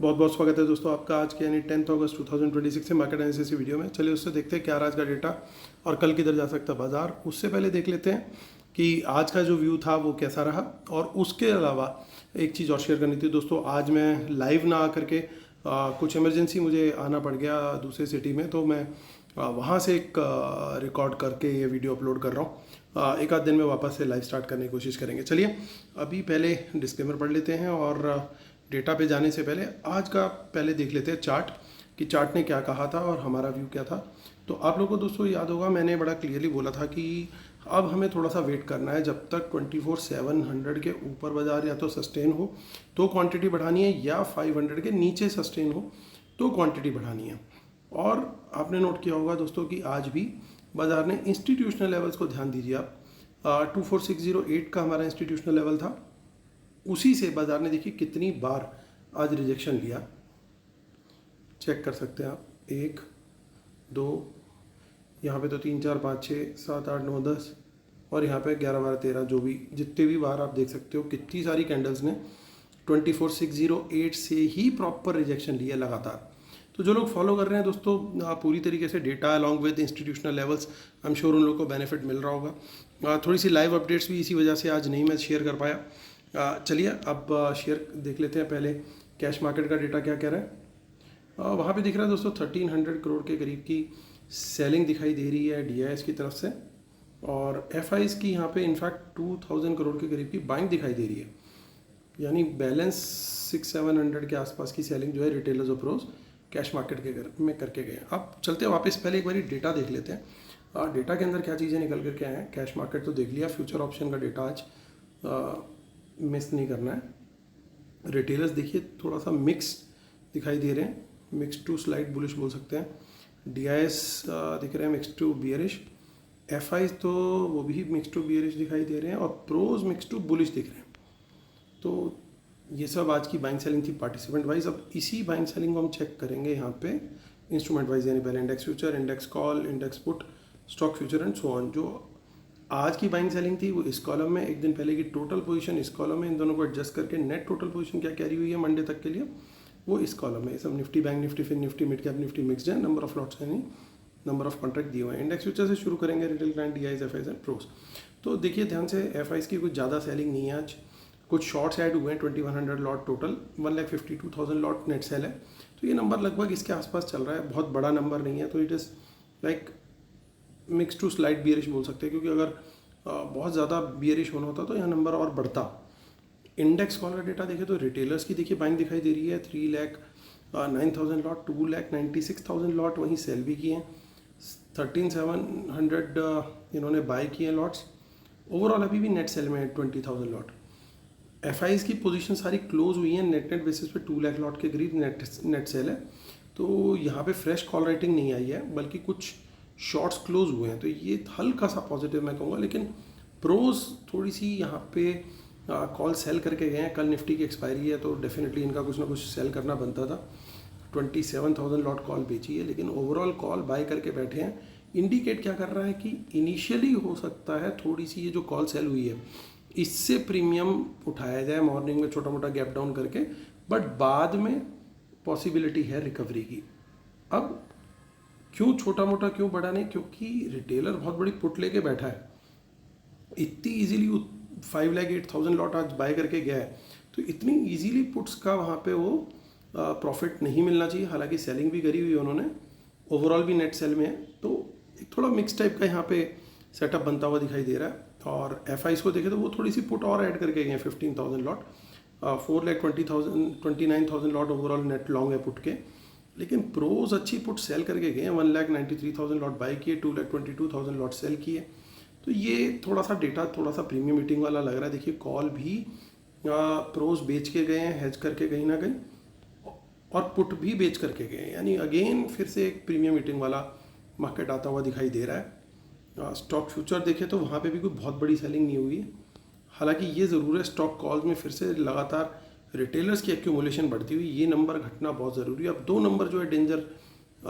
बहुत बहुत स्वागत है दोस्तों आपका आज के यानी 10 अगस्त 2026 से मार्केट एनालिसिस की वीडियो में। चलिए उससे देखते हैं क्या आज का डेटा और कल किधर जा सकता है बाजार। उससे पहले देख लेते हैं कि आज का जो व्यू था वो कैसा रहा, और उसके अलावा एक चीज़ और शेयर करनी थी दोस्तों। आज मैं लाइव ना आकर के कुछ इमरजेंसी मुझे आना पड़ गया दूसरे सिटी में, तो मैं वहाँ से एक रिकॉर्ड करके ये वीडियो अपलोड कर रहा हूँ। एक आध दिन में वापस से लाइव स्टार्ट करने की कोशिश करेंगे। चलिए अभी पहले डिस्क्लेमर पढ़ लेते हैं और डेटा पे जाने से पहले आज का पहले देख लेते हैं चार्ट कि चार्ट ने क्या कहा था और हमारा व्यू क्या था। तो आप लोगों को दोस्तों याद होगा मैंने बड़ा क्लियरली बोला था कि अब हमें थोड़ा सा वेट करना है जब तक 24/700 के ऊपर बाजार या तो सस्टेन हो तो क्वांटिटी बढ़ानी है, या 500 के नीचे सस्टेन हो तो क्वांटिटी बढ़ानी है। और आपने नोट किया होगा दोस्तों कि आज भी बाजार ने इंस्टीट्यूशनल लेवल्स को ध्यान दीजिए आप, 24608 का हमारा इंस्टीट्यूशनल लेवल था, उसी से बाजार ने देखिए कितनी बार आज रिजेक्शन लिया। चेक कर सकते हैं आप, 1 2 यहाँ पे तो 3 4 5 6 7 8 9 10 और यहाँ पे 11 12 13, जो भी जितने भी बार आप देख सकते हो कितनी सारी कैंडल्स ने 24608 से ही प्रॉपर रिजेक्शन लिया लगातार। तो जो लोग फॉलो कर रहे हैं दोस्तों पूरी तरीके से data along with institutional levels, I am sure उन लोगों को बेनिफिट मिल रहा होगा। थोड़ी सी लाइव अपडेट्स भी इसी वजह से आज नहीं मैं शेयर कर पाया। चलिए अब शेयर देख लेते हैं। पहले कैश मार्केट का डेटा क्या कह रहा है। वहाँ पे दिख रहा है दोस्तों 1300 करोड़ के करीब की सेलिंग दिखाई दे रही है DIS की तरफ से, और FIs की यहाँ पे इनफैक्ट 2000 करोड़ के करीब की बाइंग दिखाई दे रही है, यानी बैलेंस 600-700 के आसपास की सेलिंग जो है रिटेलर्स और प्रोज कैश मार्केट के घर में करके गए। अब चलते हैं वापस, पहले एक बार डेटा देख लेते हैं। डेटा के अंदर क्या चीज़ें निकल करके आए हैं। कैश मार्केट तो देख लिया, फ्यूचर ऑप्शन का डेटा आज मिस नहीं करना है। रिटेलर्स देखिए थोड़ा सा मिक्स दिखाई दे रहे हैं, मिक्स टू स्लाइड बुलिश बोल सकते हैं। DIS दिख रहे हैं मिक्स टू बियरिश, FIs तो वो भी मिक्स टू बियरिश दिखाई दे रहे हैं, और प्रोज मिक्स टू बुलिश दिख रहे हैं। तो ये सब आज की बाइंग सेलिंग थी पार्टिसिपेंट वाइज। अब इसी बाइंग सेलिंग को हम चेक करेंगे यहाँ पे इंस्ट्रूमेंट वाइज, यानी पहले index future, index call, index put, stock future and so on. जो आज की बाइंग सेलिंग थी वो इस कॉलम में, एक दिन पहले की टोटल पोजीशन इस कॉलम में, इन दोनों को एडजस्ट करके नेट टोटल पोजीशन क्या कैरी हुई है मंडे तक के लिए वो इस कॉलम में। सब निफ्टी, बैंक निफ्टी, फिर Nifty, mid cap Nifty mixed है, नंबर ऑफ लॉट्स यानी नंबर ऑफ कॉन्ट्रैक्ट दिए हुए हैं। इंडेक्स फ्यूचर से शुरू करेंगे, retail client, DIs, FIs and pros. तो देखिए ध्यान से, FIs की कुछ ज़्यादा सेलिंग नहीं है आज, कुछ शॉर्ट्स ऐड हुए हैं 2100 lot, total 1,52,000 lot net cell है। तो ये नंबर लगभग इसके आसपास चल रहा है, बहुत बड़ा नंबर नहीं है। तो it is like mix to slide bearish बोल सकते हैं, क्योंकि अगर बहुत ज़्यादा बियरिश होना होता तो यह नंबर और बढ़ता। इंडेक्स कॉल का डेटा देखें तो रिटेलर्स की देखिए बाइंग दिखाई दे रही है, 3,09,000 लॉट, 2,96,000 लॉट वहीं सेल भी किए हैं, 13,700 इन्होंने बाई किए हैं लॉट्स। ओवरऑल अभी भी नेट सेल में 20,000 लॉट। FIs की पोजीशन सारी क्लोज हुई हैं, नेट बेसिस पे 2 लाख लॉट के करीब नेट सेल है। तो यहाँ पे फ्रेश कॉल राइटिंग नहीं आई है, बल्कि कुछ शॉर्ट्स क्लोज हुए हैं, तो ये हल्का सा पॉजिटिव मैं कहूँगा। लेकिन प्रोज थोड़ी सी यहाँ पे कॉल सेल करके गए हैं। कल निफ्टी की एक्सपायरी है तो डेफिनेटली इनका कुछ ना कुछ सेल करना बनता था। 27,000 लॉट कॉल बेची है, लेकिन ओवरऑल कॉल बाय करके बैठे हैं। इंडिकेट क्या कर रहा है कि इनिशियली हो सकता है थोड़ी सी ये जो कॉल सेल हुई है इससे प्रीमियम उठाया जाए मॉर्निंग में छोटा मोटा गैप डाउन करके, बट बाद में पॉसिबिलिटी है रिकवरी की। अब क्यों छोटा मोटा, क्यों बड़ा नहीं, क्योंकि रिटेलर बहुत बड़ी पुट लेके बैठा है, इतनी इजीली 5,08,000 लॉट आज बाय करके गया है, तो इतनी इजीली पुट्स का वहाँ पे वो प्रॉफिट नहीं मिलना चाहिए। हालांकि सेलिंग भी करी हुई है उन्होंने, ओवरऑल भी नेट सेल में है, तो एक थोड़ा मिक्स टाइप का यहाँ पे सेटअप बनता हुआ दिखाई दे रहा है। और FIs को देखें तो वो थोड़ी सी पुट और ऐड करके गए हैं 15,000 lot, 4,29,000 lot overall net long है पुट के। लेकिन प्रोज अच्छी पुट सेल करके गए हैं, 1,93,000 लॉट बाई किए, 2,22,000 लॉट सेल किए। तो ये थोड़ा सा डेटा थोड़ा सा प्रीमियम मीटिंग वाला लग रहा है। देखिए कॉल भी प्रोज बेच के गए हैं, हेज करके कहीं ना कहीं, और पुट भी बेच करके गए हैं, यानी अगेन फिर से एक प्रीमियम मीटिंग वाला मार्केट आता हुआ दिखाई दे रहा है। स्टॉक फ्यूचर देखें तो वहाँ पे भी कोई बहुत बड़ी सेलिंग नहीं हुई है। हालांकि ये ज़रूर है, स्टॉक कॉल्स में फिर से लगातार रिटेलर्स की एक्यूमुलेशन बढ़ती हुई, ये नंबर घटना बहुत ज़रूरी है। अब 2 नंबर जो है डेंजर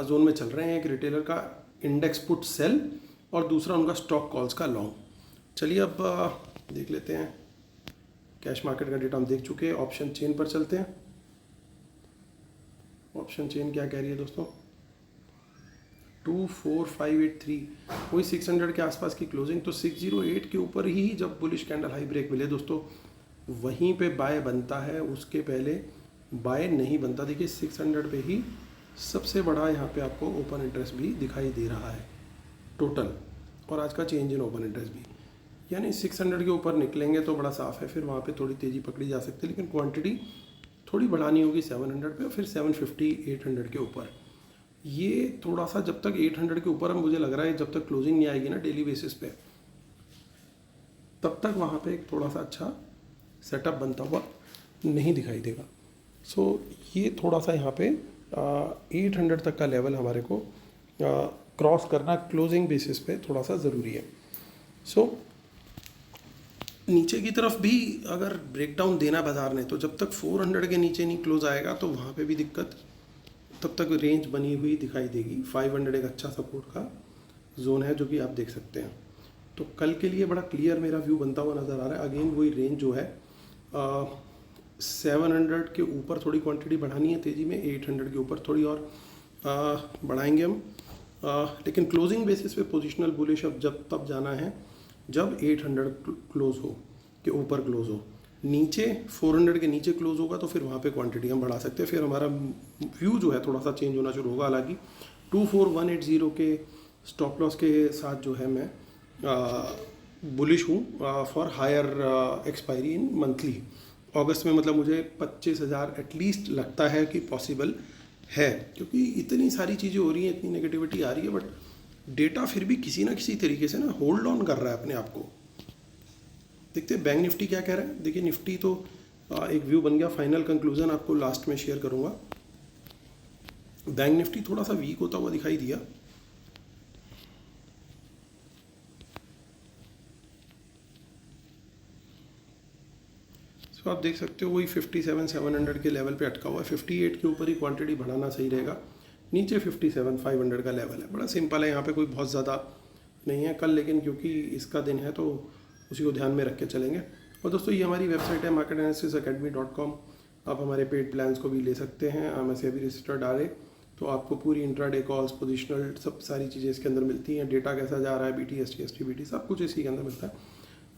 जोन में चल रहे हैं, एक रिटेलर का इंडेक्स पुट सेल और दूसरा उनका स्टॉक कॉल्स का लॉन्ग। चलिए अब देख लेते हैं कैश मार्केट का डेटा हम देख चुके हैं। ऑप्शन चेन पर चलते हैं। ऑप्शन चेन क्या कह रही है दोस्तों, 24583, वही 600 के आसपास की क्लोजिंग। तो 608 के ऊपर ही जब बुलिश कैंडल हाई ब्रेक मिले दोस्तों, वहीं पे बाय बनता है, उसके पहले बाय नहीं बनता। देखिए 600 पे ही सबसे बड़ा यहाँ पे आपको ओपन इंटरेस्ट भी दिखाई दे रहा है टोटल, और आज का चेंज इन ओपन इंटरेस्ट भी, यानी 600 के ऊपर निकलेंगे तो बड़ा साफ है, फिर वहाँ पे थोड़ी तेज़ी पकड़ी जा सकती है, लेकिन क्वांटिटी थोड़ी बढ़ानी होगी 700 पे, और फिर 750 800 के ऊपर। ये थोड़ा सा जब तक 800 के ऊपर, मुझे लग रहा है जब तक क्लोजिंग नहीं आएगी ना डेली बेसिस पे, तब तक वहाँ पे एक थोड़ा सा अच्छा सेटअप बनता हुआ नहीं दिखाई देगा। सो ये थोड़ा सा यहाँ पे 800 तक का लेवल हमारे को क्रॉस करना क्लोजिंग बेसिस पे थोड़ा सा ज़रूरी है। सो नीचे की तरफ भी अगर ब्रेकडाउन देना बाजार ने, तो जब तक 400 के नीचे नहीं क्लोज आएगा तो वहाँ पे भी दिक्कत, तब तक रेंज बनी हुई दिखाई देगी। 500 एक अच्छा सपोर्ट का जोन है जो कि आप देख सकते हैं। तो कल के लिए बड़ा क्लियर मेरा व्यू बनता हुआ नज़र आ रहा है। अगेन वही रेंज जो है 700 के ऊपर थोड़ी क्वांटिटी बढ़ानी है तेज़ी में, 800 के ऊपर थोड़ी और बढ़ाएंगे हम, लेकिन क्लोजिंग बेसिस पे पोजिशनल बुलिश अब जब तब जाना है जब 800 क्लोज हो, के ऊपर क्लोज हो। नीचे 400 के नीचे क्लोज होगा तो फिर वहाँ पे क्वांटिटी हम बढ़ा सकते हैं, फिर हमारा व्यू जो है थोड़ा सा चेंज होना शुरू होगा। हालांकि 24180 के स्टॉप लॉस के साथ जो है मैं बुलिश हूँ for higher expiry in monthly. अगस्त में मतलब मुझे 25,000 एटलीस्ट लगता है कि पॉसिबल है, क्योंकि इतनी सारी चीज़ें हो रही हैं, इतनी नेगेटिविटी आ रही है, बट डेटा फिर भी किसी ना किसी तरीके से ना होल्ड ऑन कर रहा है अपने आप को। देखते हैं बैंक निफ्टी क्या कह रहा है। देखिए निफ्टी तो एक व्यू बन गया, फाइनल कंक्लूजन आपको लास्ट में शेयर करूंगा। बैंक निफ्टी थोड़ा सा वीक होता हुआ दिखाई दिया, तो आप देख सकते हो वही 57,700 के लेवल पे अटका हुआ है। 58 के ऊपर ही क्वांटिटी बढ़ाना सही रहेगा, नीचे 57,500 का लेवल है। बड़ा सिंपल है, यहाँ पे कोई बहुत ज़्यादा नहीं है कल, लेकिन क्योंकि इसका दिन है तो उसी को ध्यान में रख के चलेंगे। और दोस्तों ये हमारी वेबसाइट है marketanalysis.academy.com, आप हमारे पेड प्लान्स को भी ले सकते हैं। MSA भी रजिस्टर्ड आ रहे, तो आपको पूरी इंट्राडे कॉल्स, पोजिशनल, सब सारी चीज़ें इसके अंदर मिलती हैं। डेटा कैसा जा रहा है, BT ST ST BT सब कुछ इसी के अंदर मिलता है।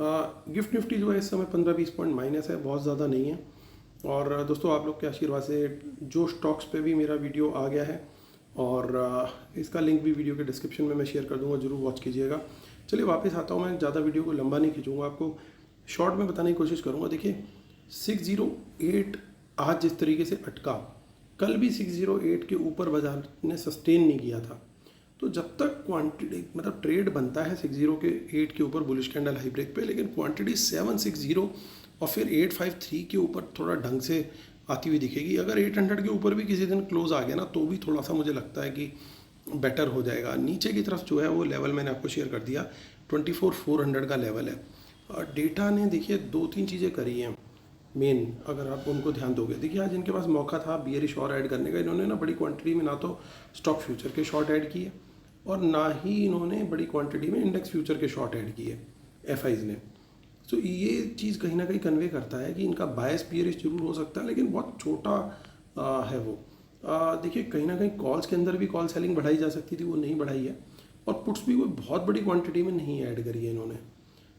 गिफ्ट निफ्टी जो है इस समय 15-20 पॉइंट माइनस है, बहुत ज़्यादा नहीं है। और दोस्तों आप लोग के आशीर्वाद से जो स्टॉक्स पे भी मेरा वीडियो आ गया है, और इसका लिंक भी वीडियो के डिस्क्रिप्शन में मैं शेयर कर दूंगा, जरूर वॉच कीजिएगा। चलिए वापस आता हूँ, मैं ज़्यादा वीडियो को लंबा नहीं खींचूंगा, आपको शॉर्ट में बताने की कोशिश करूँगा। देखिए 608 आज जिस तरीके से अटका, कल भी 608 के ऊपर बाजार ने सस्टेन नहीं किया था। तो जब तक क्वांटिटी मतलब ट्रेड बनता है 608 के ऊपर बुलिश कैंडल हाई ब्रेक पे, लेकिन क्वांटिटी 760 और फिर 853 के ऊपर थोड़ा ढंग से आती हुई दिखेगी। अगर 800 के ऊपर भी किसी दिन क्लोज आ गया ना, तो भी थोड़ा सा मुझे लगता है कि बेटर हो जाएगा। नीचे की तरफ जो है वो लेवल मैंने आपको शेयर कर दिया, 24,400 का लेवल है। और डेटा ने देखिए 2-3 चीज़ें करी हैं मेन, अगर आप उनको ध्यान दोगे। देखिए आज इनके पास मौका था बियरिश और ऐड करने का, इन्होंने ना बड़ी क्वांटिटी में ना तो स्टॉक फ्यूचर के शॉर्ट ऐड किए, और ना ही इन्होंने बड़ी क्वांटिटी में इंडेक्स फ्यूचर के शॉर्ट ऐड किए FIs ने। तो ये चीज़ कहीं ना कहीं कन्वे करता है कि इनका बायस बियरिश जरूर हो सकता है, लेकिन बहुत छोटा है वो। देखिए कहीं ना कहीं कॉल्स के अंदर भी कॉल सेलिंग बढ़ाई जा सकती थी, वो नहीं बढ़ाई है, और पुट्स भी कोई बहुत बड़ी क्वांटिटी में नहीं ऐड करी है इन्होंने।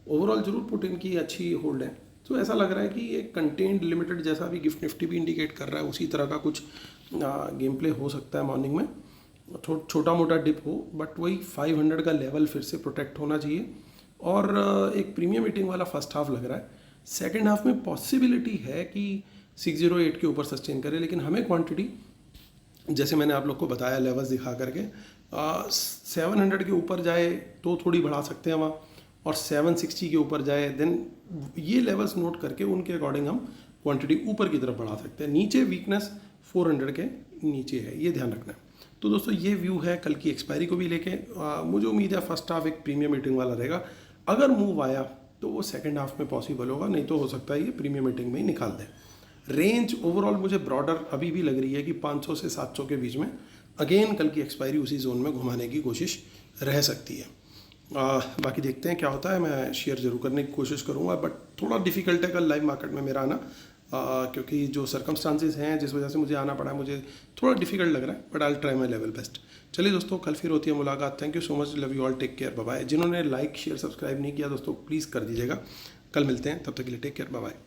ओवरऑल जरूर पुट इनकी अच्छी होल्ड है। तो ऐसा लग रहा है कि ये कंटेंट लिमिटेड जैसा भी गिफ्ट निफ्टी भी इंडिकेट कर रहा है, उसी तरह का कुछ गेम प्ले हो सकता है मॉर्निंग में। छोटा मोटा डिप हो, बट वही 500 का लेवल फिर से प्रोटेक्ट होना चाहिए। और एक प्रीमियम मीटिंग वाला फर्स्ट हाफ लग रहा है। सेकंड हाफ में पॉसिबिलिटी है कि 608 के ऊपर सस्टेन करे, लेकिन हमें क्वांटिटी जैसे मैंने आप लोग को बताया लेवल्स दिखा करके 700 के ऊपर जाए तो थोड़ी बढ़ा सकते हैं वहाँ, और 760 के ऊपर जाए देन ये लेवल्स नोट करके उनके अकॉर्डिंग हम क्वांटिटी ऊपर की तरफ बढ़ा सकते हैं। नीचे वीकनेस 400 के नीचे है, ये ध्यान रखना है। तो दोस्तों ये व्यू है कल की एक्सपायरी को भी लेके। मुझे उम्मीद है फर्स्ट हाफ एक प्रीमियम मीटिंग वाला रहेगा। अगर मूव आया तो वो सेकंड हाफ में पॉसिबल होगा, नहीं तो हो सकता है ये प्रीमियम मीटिंग में ही निकाल दें। रेंज ओवरऑल मुझे ब्रॉडर अभी भी लग रही है कि 500 से 700 के बीच में अगेन कल की एक्सपायरी उसी जोन में घुमाने की कोशिश रह सकती है। बाकी देखते हैं क्या होता है, मैं शेयर जरूर करने की कोशिश करूँगा, बट थोड़ा डिफिकल्ट है कल लाइव मार्केट में मेरा आना। क्योंकि जो सर्कमस्टांसेस हैं जिस वजह से मुझे आना पड़ा है, मुझे थोड़ा डिफिकल्ट लग रहा है, but I will try my level best. चलिए दोस्तों, कल फिर होती है मुलाकात। Thank you so much, love you all, take care, bye bye. जिन्होंने लाइक शेयर सब्सक्राइब नहीं किया दोस्तों, प्लीज़ कर दीजिएगा। कल मिलते हैं, तब तक के लिए टेक केयर, बाय बाय।